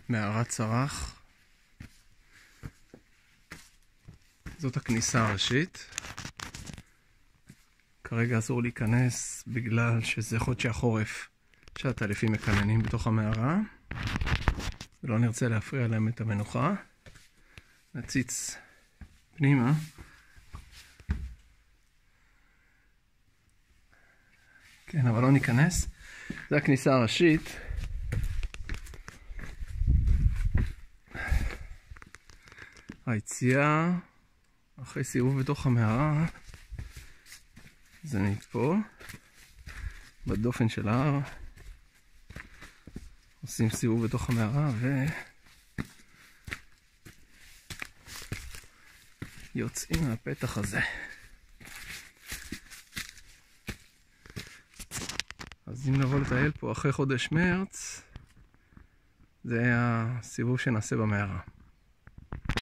מערת צרח. זאת הכניסה הראשית. כרגע אסור להיכנס בגלל שזה חודשי החורף שהטלפים מקננים בתוך המערה, ולא נרצה להפריע להם את המנוחה. נציץ פנימה. כן, אבל לא ניכנס. זה הכניסה הראשית. היציאה אחרי סיבוב בתוך המערה, זה מפה בדופן של ההר, עושים סיבוב בתוך המערה ויוצאים מהפתח הזה. אז אם נבוא לטייל פה אחרי חודש מרץ, זה הסיבוב שנעשה במערה.